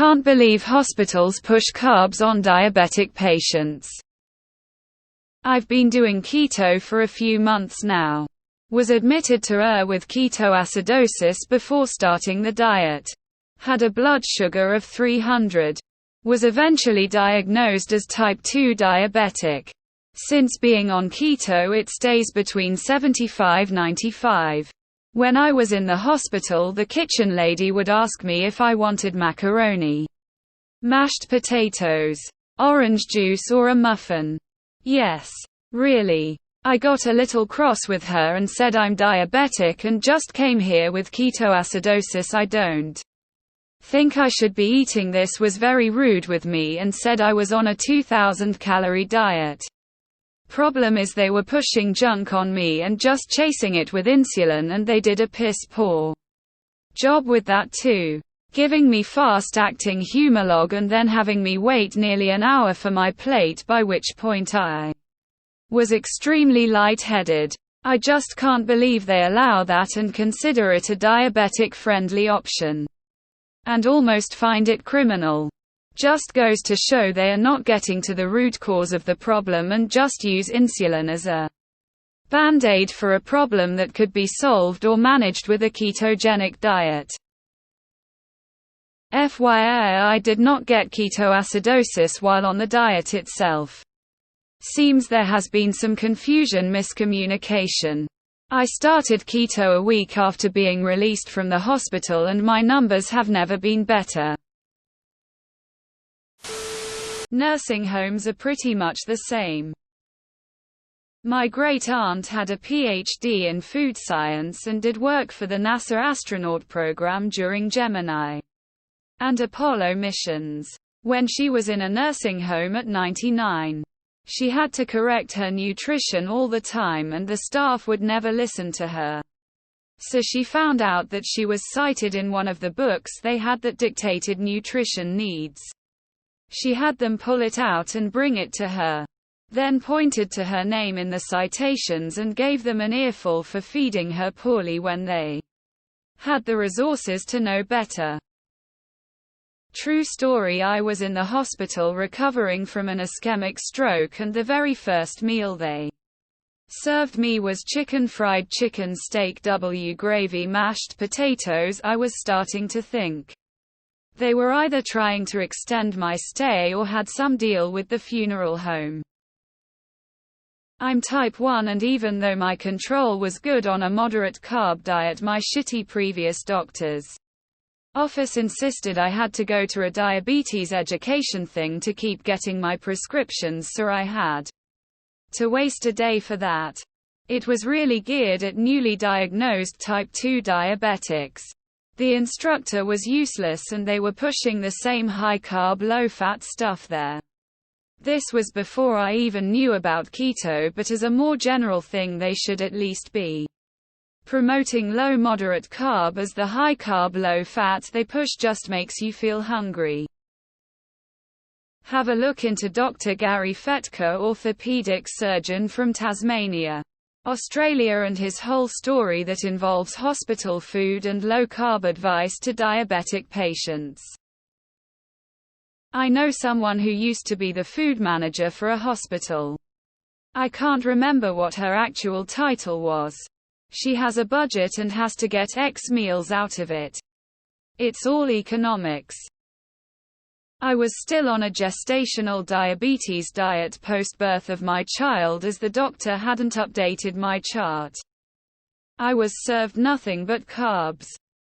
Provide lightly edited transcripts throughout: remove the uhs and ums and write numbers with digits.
Can't believe hospitals push carbs on diabetic patients. I've been doing keto for a few months now. Was admitted to with ketoacidosis before starting the diet. Had a blood sugar of 300. Was eventually diagnosed as type 2 diabetic. Since being on keto it stays between 75–95. When I was in the hospital, the kitchen lady would ask me if I wanted macaroni, mashed potatoes, orange juice or a muffin. Yes. Really. I got a little cross with her and said I'm diabetic and just came here with ketoacidosis. I don't think I should be eating this. Was very rude with me and said I was on a 2,000 calorie diet. Problem is they were pushing junk on me and just chasing it with insulin, and they did a piss poor job with that too. Giving me fast-acting Humalog and then having me wait nearly an hour for my plate, by which point I was extremely lightheaded. I just can't believe they allow that and consider it a diabetic-friendly option. And almost find it criminal. Just goes to show they are not getting to the root cause of the problem and just use insulin as a band-aid for a problem that could be solved or managed with a ketogenic diet. FYI, I did not get ketoacidosis while on the diet itself. Seems there has been some confusion, miscommunication. I started keto a week after being released from the hospital and my numbers have never been better. Nursing homes are pretty much the same. My great-aunt had a PhD in food science and did work for the NASA astronaut program during Gemini and Apollo missions. When she was in a nursing home at 99, she had to correct her nutrition all the time and the staff would never listen to her. So she found out that she was cited in one of the books they had that dictated nutrition needs. She had them pull it out and bring it to her. Then pointed to her name in the citations and gave them an earful for feeding her poorly when they had the resources to know better. True story. I was in the hospital recovering from an ischemic stroke and the very first meal they served me was fried chicken, steak, gravy, mashed potatoes. I was starting to think they were either trying to extend my stay or had some deal with the funeral home. I'm type 1 and even though my control was good on a moderate carb diet, my shitty previous doctor's office insisted I had to go to a diabetes education thing to keep getting my prescriptions, so I had to waste a day for that. It was really geared at newly diagnosed type 2 diabetics. The instructor was useless and they were pushing the same high-carb, low-fat stuff there. This was before I even knew about keto, but as a more general thing they should at least be promoting low-moderate carb, as the high-carb, low-fat they push just makes you feel hungry. Have a look into Dr. Gary Fetka, orthopedic surgeon from Tasmania, Australia, and his whole story that involves hospital food and low-carb advice to diabetic patients. I know someone who used to be the food manager for a hospital. I can't remember what her actual title was. She has a budget and has to get X meals out of it. It's all economics. I was still on a gestational diabetes diet post-birth of my child as the doctor hadn't updated my chart. I was served nothing but carbs.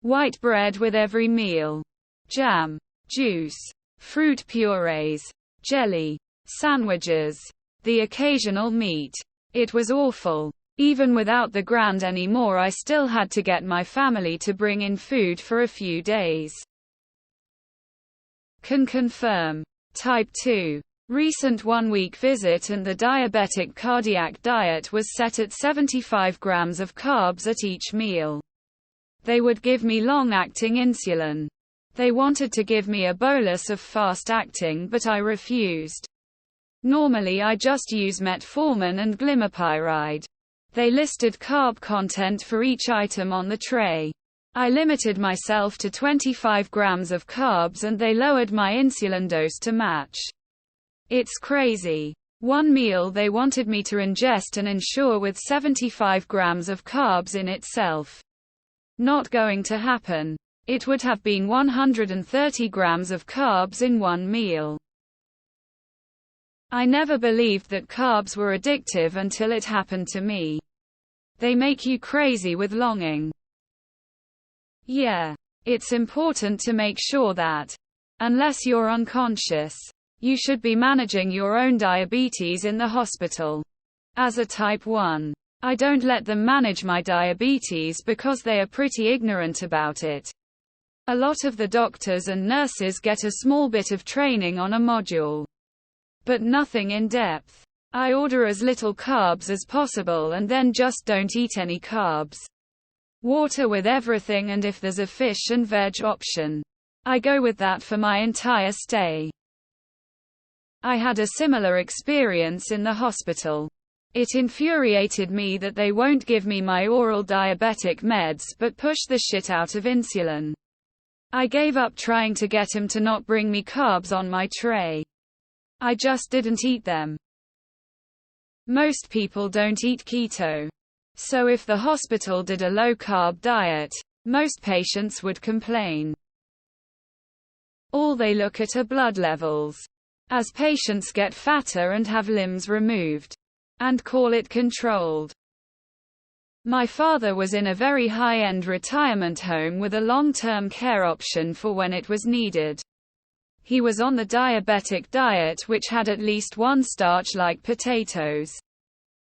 White bread with every meal. Jam. Juice. Fruit purees. Jelly. Sandwiches. The occasional meat. It was awful. Even without the grand anymore, I still had to get my family to bring in food for a few days. Can confirm. Type 2. Recent 1-week visit and the diabetic cardiac diet was set at 75 grams of carbs at each meal. They would give me long-acting insulin. They wanted to give me a bolus of fast-acting, but I refused. Normally I just use metformin and glimepiride. They listed carb content for each item on the tray. I limited myself to 25 grams of carbs and they lowered my insulin dose to match. It's crazy. One meal they wanted me to ingest and ensure with 75 grams of carbs in itself. Not going to happen. It would have been 130 grams of carbs in one meal. I never believed that carbs were addictive until it happened to me. They make you crazy with longing. Yeah. It's important to make sure that, unless you're unconscious, you should be managing your own diabetes in the hospital. As a type 1, I don't let them manage my diabetes because they are pretty ignorant about it. A lot of the doctors and nurses get a small bit of training on a module, but nothing in depth. I order as little carbs as possible and then just don't eat any carbs. Water with everything, and if there's a fish and veg option, I go with that for my entire stay. I had a similar experience in the hospital. It infuriated me that they won't give me my oral diabetic meds but push the shit out of insulin. I gave up trying to get him to not bring me carbs on my tray. I just didn't eat them. Most people don't eat keto. So if the hospital did a low-carb diet, most patients would complain. All they look at are blood levels. As patients get fatter and have limbs removed, and call it controlled. My father was in a very high-end retirement home with a long-term care option for when it was needed. He was on the diabetic diet, which had at least one starch like potatoes,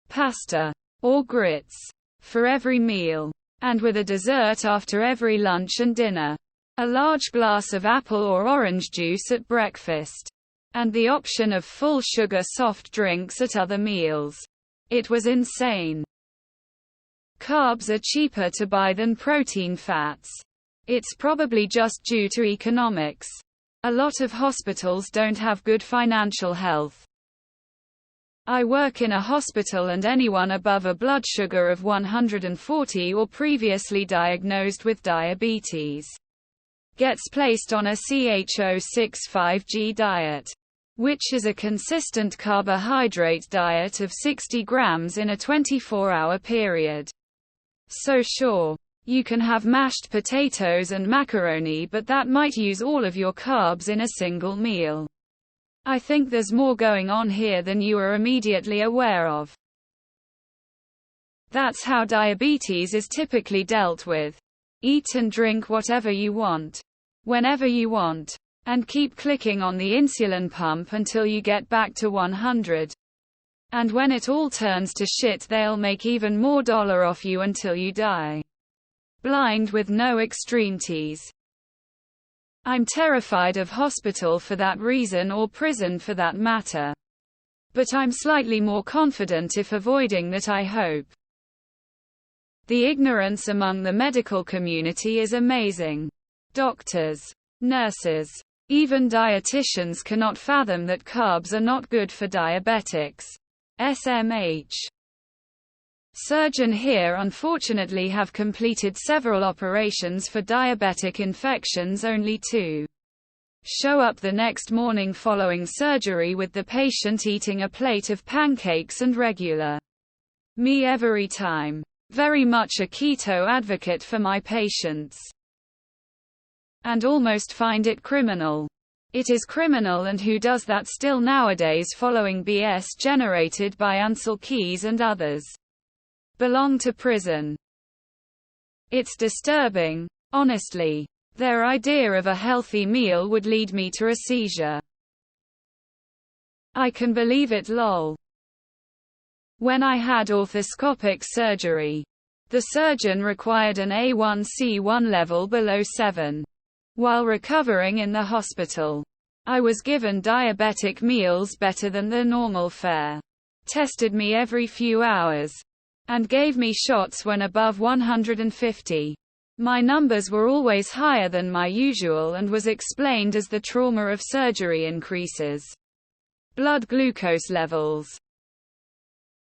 pasta, or grits for every meal, and with a dessert after every lunch and dinner, a large glass of apple or orange juice at breakfast, and the option of full sugar soft drinks at other meals. It was insane. Carbs are cheaper to buy than protein fats. It's probably just due to economics. A lot of hospitals don't have good financial health. I work in a hospital and anyone above a blood sugar of 140 or previously diagnosed with diabetes gets placed on a CHO65G diet, which is a consistent carbohydrate diet of 60 grams in a 24-hour period. So sure, you can have mashed potatoes and macaroni, but that might use all of your carbs in a single meal. I think there's more going on here than you are immediately aware of. That's how diabetes is typically dealt with. Eat and drink whatever you want, whenever you want, and keep clicking on the insulin pump until you get back to 100. And when it all turns to shit, they'll make even more dollar off you until you die. Blind with no extremities. I'm terrified of hospital for that reason, or prison for that matter. But I'm slightly more confident if avoiding that, I hope. The ignorance among the medical community is amazing. Doctors, nurses, even dietitians cannot fathom that carbs are not good for diabetics. SMH. Surgeon here unfortunately have completed several operations for diabetic infections only to show up the next morning following surgery with the patient eating a plate of pancakes and regular me every time. Very much a keto advocate for my patients. And almost find it criminal. It is criminal, and who does that still nowadays following BS generated by Ansel Keys and others? Belong to prison. It's disturbing, honestly. Their idea of a healthy meal would lead me to a seizure. I can believe it, lol. When I had orthoscopic surgery, the surgeon required an A1C1 level below 7. While recovering in the hospital, I was given diabetic meals better than the normal fare, tested me every few hours, and gave me shots when above 150. My numbers were always higher than my usual and was explained as the trauma of surgery increases blood glucose levels.